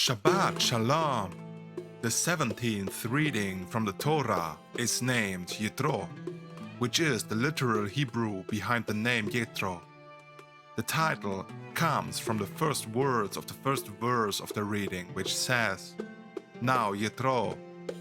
Shabbat Shalom. The 17th reading from the Torah is named Yithrow, which is the literal Hebrew behind the name Jethro. The title comes from the first words of the first verse of the reading, which says, "Now Yithrow,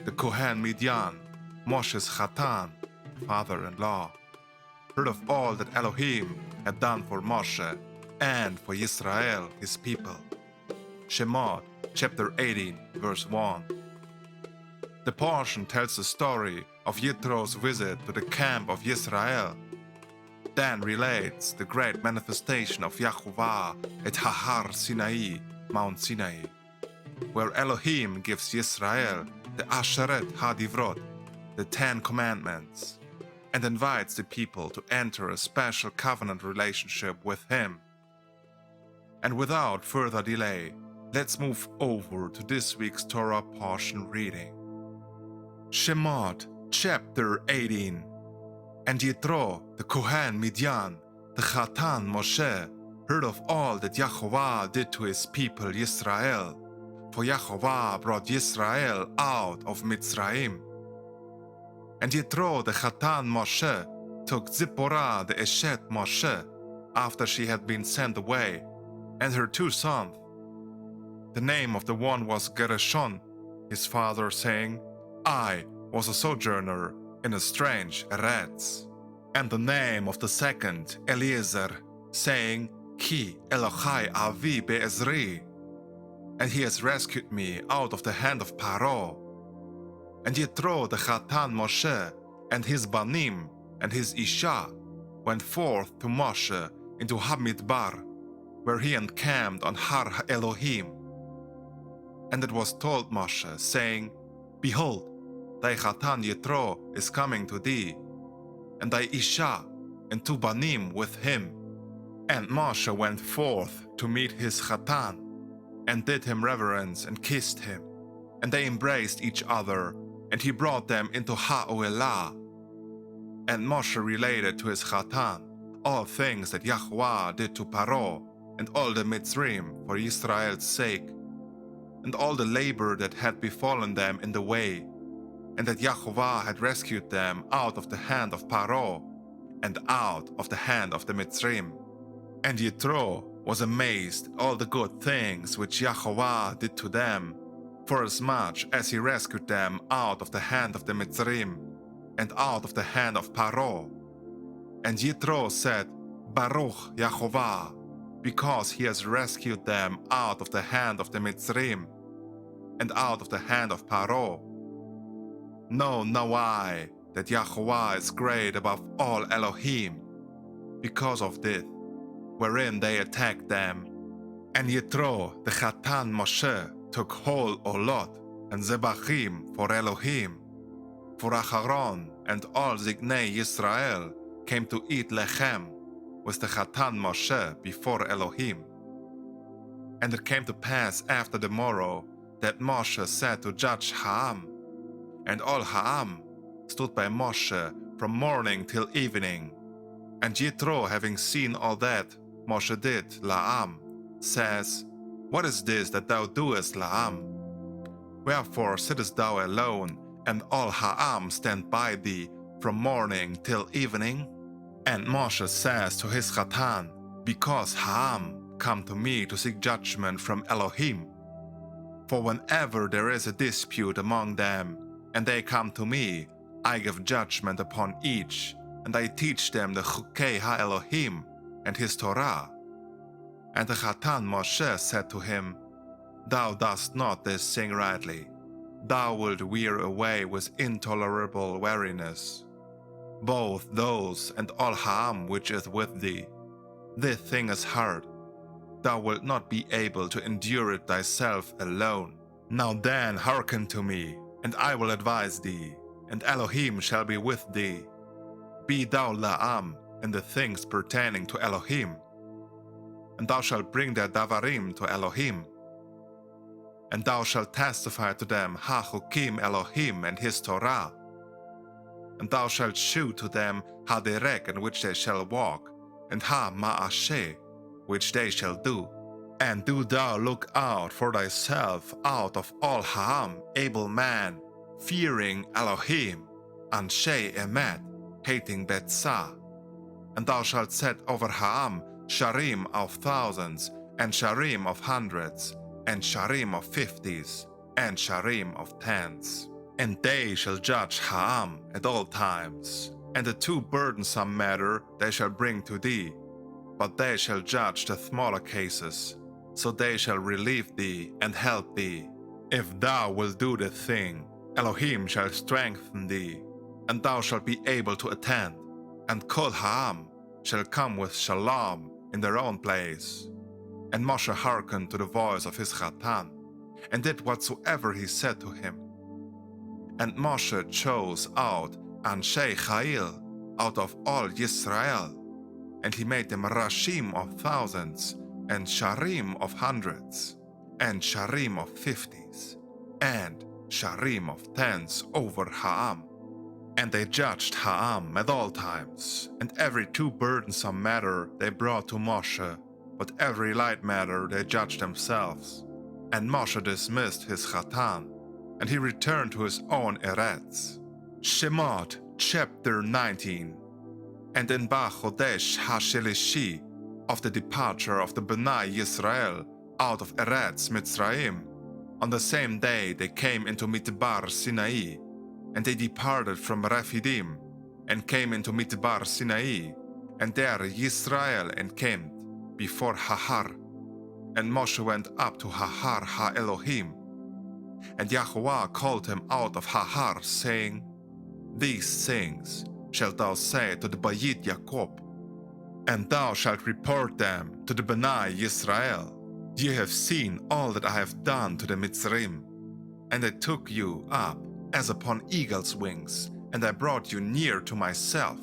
the Kohen Midyan, Mosheh's Chathan, father-in-law, heard of all that Elohiym had done for Mosheh and for Yisra'el, his people." Shemoth, chapter 18, verse 1. The portion tells the story of Yithrow's visit to the camp of Yisra'el, then relates the great manifestation of YaHuWaH at HaHar Ciynay, Mount Sinai, where Elohiym gives Yisra'el the Aseret Ha'Dibrot, the 10 Commandments, and invites the people to enter a special covenant relationship with him. And without further delay, let's move over to this week's Torah portion reading. Shemoth, chapter 18. And Yithrow, the Kohen Midyan, the Chathan Mosheh, heard of all that YaHuWaH did to his people Yisra'el, for YaHuWaH brought Yisra'el out of Mitzrayim. And Yithrow, the Chathan Mosheh, took Zipporah the Eshet Mosheh, after she had been sent away, and her 2 sons. The name of the one was Gershon, his father, saying, "I was a sojourner in a strange Eretz." And the name of the second, Eliezer, saying, "Ki Elochai avi be'ezri," and he has rescued me out of the hand of Paro. And Yithrow the Chathan Mosheh and his Banim and his Isha went forth to Mosheh into Hamidbar, where he encamped on Har Elohiym. And it was told Mosheh, saying, "Behold, thy Chathan Yithrow is coming to thee, and thy Isha and 2 Banim with him." And Mosheh went forth to meet his Chathan, and did him reverence and kissed him. And they embraced each other, and he brought them into Ha'olah. And Mosheh related to his Chathan all things that YaHuWaH did to Paro, and all the Mitzrim for Israel's sake, and all the labor that had befallen them in the way, and that YaHuWaH had rescued them out of the hand of Paro, and out of the hand of the Mitzrim. And Yithrow was amazed at all the good things which YaHuWaH did to them, forasmuch as he rescued them out of the hand of the Mitzrim, and out of the hand of Paro. And Yithrow said, "Baruch YaHuWaH, because he has rescued them out of the hand of the Mitzrim, and out of the hand of Paro. Know I that YaHuWaH is great above all Elohiym, because of this, wherein they attacked them." And Yithrow the Chathan Mosheh took whole olot and zebachim for Elohiym, for Aharon and all Zignei Yisrael came to eat lechem with the Chathan Mosheh before Elohiym. And it came to pass after the morrow that Mosheh said to judge Ha'am, and all Ha'am stood by Mosheh from morning till evening. And Yithrow, having seen all that Mosheh did, La'am, says, "What is this that thou doest, La'am? Wherefore sittest thou alone, and all Ha'am stand by thee from morning till evening?" And Mosheh says to his Chathan, "Because Ha'am come to me to seek judgment from Elohiym. For whenever there is a dispute among them, and they come to me, I give judgment upon each, and I teach them the Chukei HaElohiym and his Torah." And the Chathan Mosheh said to him, "Thou dost not this thing rightly. Thou wilt wear away with intolerable weariness both those and all Ha'am which is with thee. This thing is hard. Thou wilt not be able to endure it thyself alone. Now then hearken to me, and I will advise thee, and Elohiym shall be with thee. Be thou La'am in the things pertaining to Elohiym, and thou shalt bring their davarim to Elohiym, and thou shalt testify to them HaChukim Elohiym and his Torah, and thou shalt shew to them HaDerek in which they shall walk, and HaMa'asheh which they shall do, And do thou look out for thyself out of all Ha'am, able man, fearing Elohiym, Anshe Emet, hating Betzah. And thou shalt set over Ha'am sharim of thousands, and sharim of hundreds, and sharim of fifties, and sharim of tens. And they shall judge Ha'am at all times, and the too burdensome matter they shall bring to thee. But they shall judge the smaller cases, so they shall relieve thee and help thee. If thou wilt do the thing, Elohiym shall strengthen thee, and thou shalt be able to attend, and Kol Ha'am shall come with shalom in their own place. And Mosheh hearkened to the voice of his Chathan, and did whatsoever he said to him. And Mosheh chose out Anshe Chayil out of all Yisrael, and he made them rashim of thousands, and sharim of hundreds, and sharim of fifties, and sharim of tens over Ha'am. And they judged Ha'am at all times, and every too burdensome matter they brought to Mosheh, but every light matter they judged themselves. And Mosheh dismissed his Chathan, and he returned to his own Eretz. Shemoth, chapter 19. And in Chodesh HaShelishi, of the departure of the Bnei Yisrael out of Eretz Mitzrayim, on the same day they came into Midbar Sinai, and they departed from Rephidim, and came into Midbar Sinai, and there Yisrael encamped before HaHar. And Mosheh went up to HaHar Elohiym, and YaHuWaH called him out of HaHar, saying, These things shalt thou say to the Bayit Jacob, and thou shalt report them to the Bnei Yisrael. Ye have seen all that I have done to the Mitzrim, and I took you up as upon eagle's wings, and I brought you near to myself.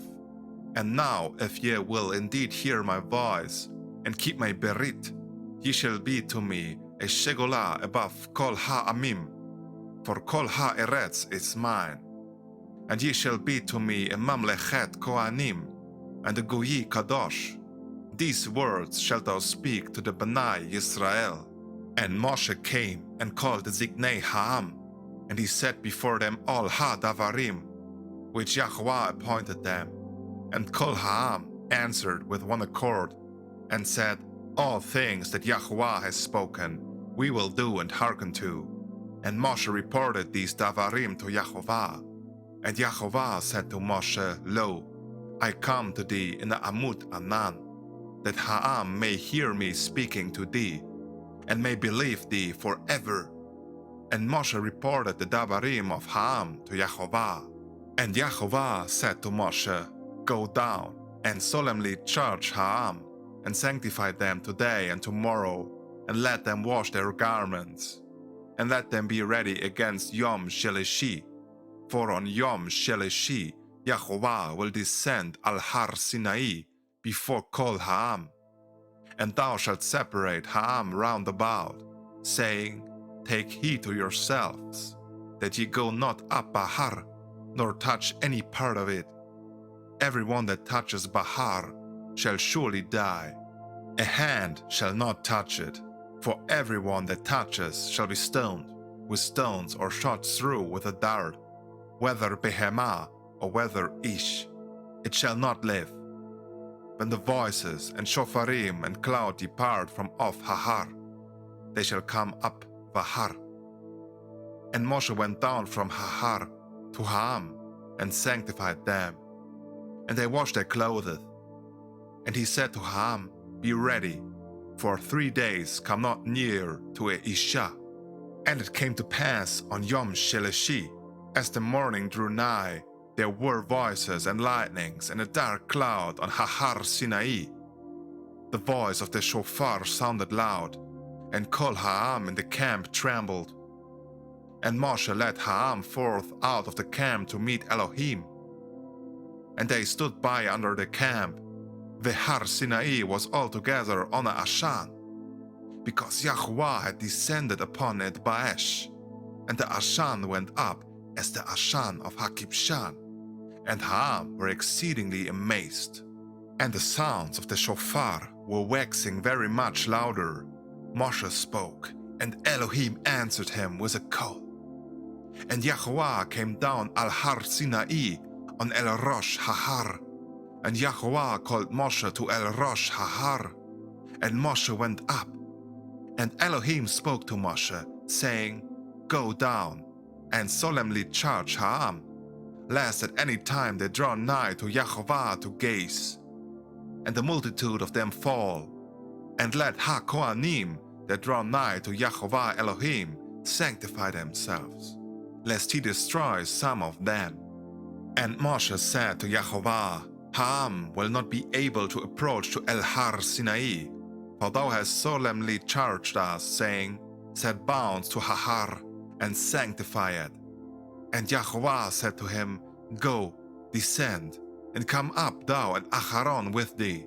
And now, if ye will indeed hear my voice, and keep my berit, ye shall be to me a shegolah above kol ha'amim, for kol ha'eretz is mine. And ye shall be to me a mamlechet kohanim, and a goyi kadosh. These words shalt thou speak to the Bnei Yisrael. And Mosheh came and called the Zignei Ha'am, and he set before them all ha-davarim, which YaHuWaH appointed them. And Kol Ha'am answered with one accord, and said, All things that YaHuWaH has spoken, we will do and hearken to. And Mosheh reported these davarim to YaHuWaH. And YaHuWaH said to Mosheh, Lo, I come to thee in the Amut Anan, that Ha'am may hear me speaking to thee, and may believe thee forever. And Mosheh reported the davarim of Ha'am to YaHuWaH. And YaHuWaH said to Mosheh, Go down and solemnly charge Ha'am, and sanctify them today and tomorrow, and let them wash their garments, and let them be ready against Yom Shelishi. For on Yom Shelishi YaHuWaH will descend HaHar Ciynay before Kol Ha'am. And thou shalt separate Ha'am round about, saying, Take heed to yourselves, that ye go not up Bahar, nor touch any part of it. Every one that touches Bahar shall surely die. A hand shall not touch it, for every one that touches shall be stoned with stones or shot through with a dart, whether behemah or whether ish. It shall not live. When the voices and shofarim and cloud depart from off HaHar, they shall come up Bahar. And Mosheh went down from HaHar to Ha'am and sanctified them, and they washed their clothes. And he said to Ha'am, Be ready, for 3 days come not near to a Isha. And it came to pass on Yom Shelishi, as the morning drew nigh, there were voices and lightnings and a dark cloud on HaHar Ciynay. The voice of the shofar sounded loud, and Kol Ha'am in the camp trembled. And Mosheh led Ha'am forth out of the camp to meet Elohiym. And they stood by under the camp. The Har Ciynay was altogether on a Ashan, because YaHuWaH had descended upon it Ba'esh, and the Ashan went up as the Ashan of Hakibshan, and Ha'am were exceedingly amazed. And the sounds of the shofar were waxing very much louder, Mosheh spoke, and Elohiym answered him with a call. And YaHuWaH came down HaHar Ciynay on El Rosh HaHar. And YaHuWaH called Mosheh to El Rosh HaHar. And Mosheh went up. And Elohiym spoke to Mosheh, saying, Go down, and solemnly charge Ha'am, lest at any time they draw nigh to YaHuWaH to gaze, and the multitude of them fall. And let HaKohanim that draw nigh to YaHuWaH Elohiym sanctify themselves, lest he destroy some of them. And Mosheh said to YaHuWaH, Ha'am will not be able to approach to HaHar Ciynay, for thou hast solemnly charged us, saying, Set bounds to HaHar, and sanctify it. And YaHuWaH said to him, Go, descend, and come up thou and Aharon with thee.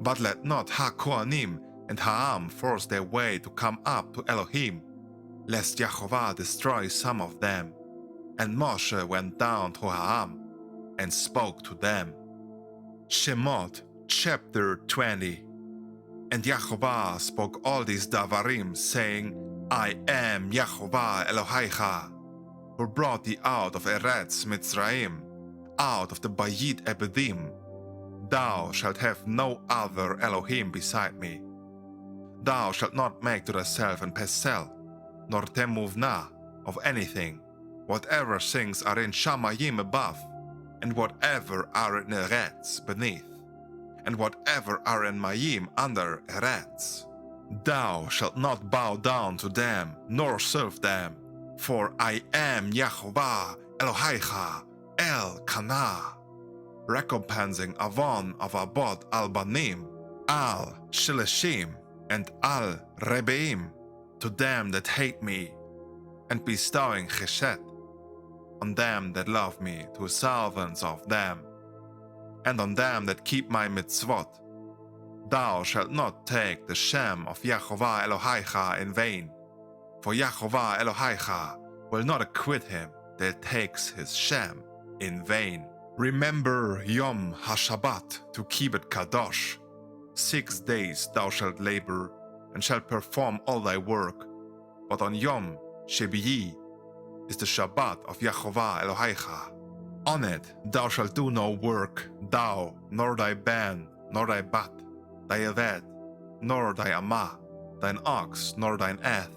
But let not HaKohanim and Ha'am force their way to come up to Elohiym, lest YaHuWaH destroy some of them. And Mosheh went down to Ha'am, and spoke to them. Shemoth, chapter 20. And YaHuWaH spoke all these davarim, saying, I am YaHuWaH Elohaycha, who brought thee out of Eretz Mitzrayim, out of the Bayit Ebedim. Thou shalt have no other Elohim beside me. Thou shalt not make to thyself an pesel, nor temuvna of anything, whatever things are in Shamayim above, and whatever are in Eretz beneath, and whatever are in Mayim under Eretz. Thou shalt not bow down to them, nor serve them, for I am YaHuWaH Elohaycha El Kana, recompensing Avon of Abod al-Banim, al-Shileshim, and al-Rebeim, to them that hate me, and bestowing Chesed on them that love me, to servants of them, and on them that keep my mitzvot. Thou shalt not take the Shem of YaHuWaH Elohaycha in vain, for YaHuWaH Elohaycha will not acquit him that takes his Shem in vain. Remember Yom HaShabbat to keep it Kadosh. 6 days thou shalt labor, and shalt perform all thy work. But on Yom Shebiyi is the Shabbat of YaHuWaH Elohaycha. On it thou shalt do no work, thou, nor thy band, nor thy bat, thy eved, nor thy amah, thine ox, nor thine eth,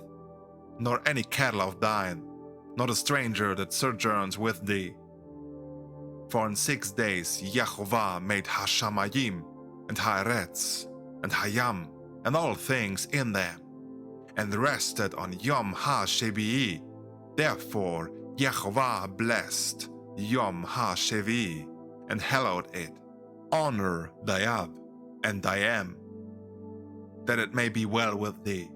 nor any cattle of thine, nor the stranger that sojourns with thee. For in 6 days YaHuWaH made Hashamayim, and Haaretz, and Hayam, and all things in them, and rested on Yom HaShebi'i. Therefore YaHuWaH blessed Yom HaShevi'i, and hallowed it. Honor thy Ab and thy Em, that it may be well with thee,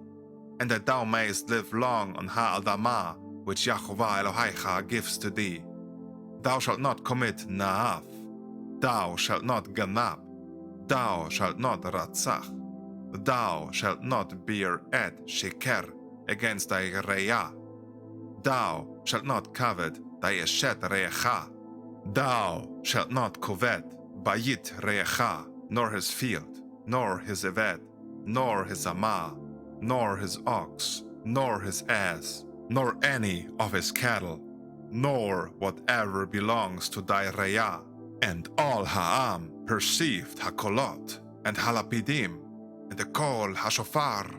and that thou mayest live long on Ha'adamah, which YaHuWaH Elohaycha gives to thee. Thou shalt not commit Na'af, thou shalt not Ganab, thou shalt not Ratzach, thou shalt not bear et Sheker against thy Re'ah, thou shalt not covet thy Eshet Re'echa, thou shalt not covet Bayit Re'echa, nor his field, nor his Eved, nor his Amah, nor his ox, nor his ass, nor any of his cattle, nor whatever belongs to thy Re'ah. And all Ha'am perceived HaKolot, and HaLapidim, and the Kol HaShofar,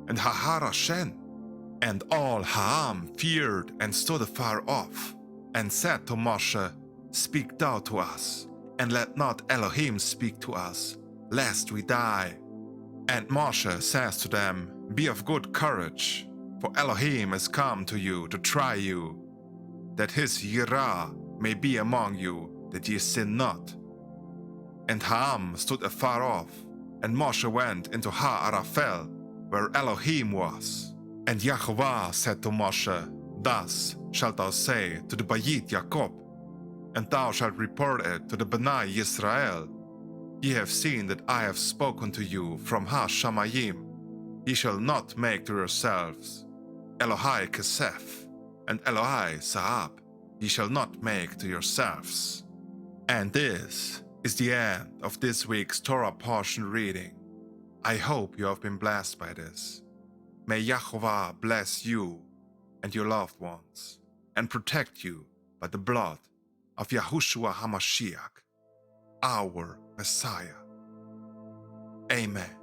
and HaHar Ciynay. And all Ha'am feared and stood afar off, and said to Mosheh, Speak thou to us, and let not Elohiym speak to us, lest we die. And Mosheh says to them, Be of good courage, for Elohiym is come to you to try you, that his Yirah may be among you, that ye sin not. And Ha'am stood afar off, and Mosheh went into Ha'arafel, where Elohiym was. And YaHuWaH said to Mosheh, Thus shalt thou say to the Bayit Yaakov, and thou shalt report it to the Bnai Yisrael. Ye have seen that I have spoken to you from Ha-Shamayim. Ye shall not make to yourselves Elohai Kesef and Elohai Sahab. Ye shall not make to yourselves. And this is the end of this week's Torah portion reading. I hope you have been blessed by this. May YaHuWaH bless you and your loved ones, and protect you by the blood of Yahushua HaMashiach, our Messiah. Amen.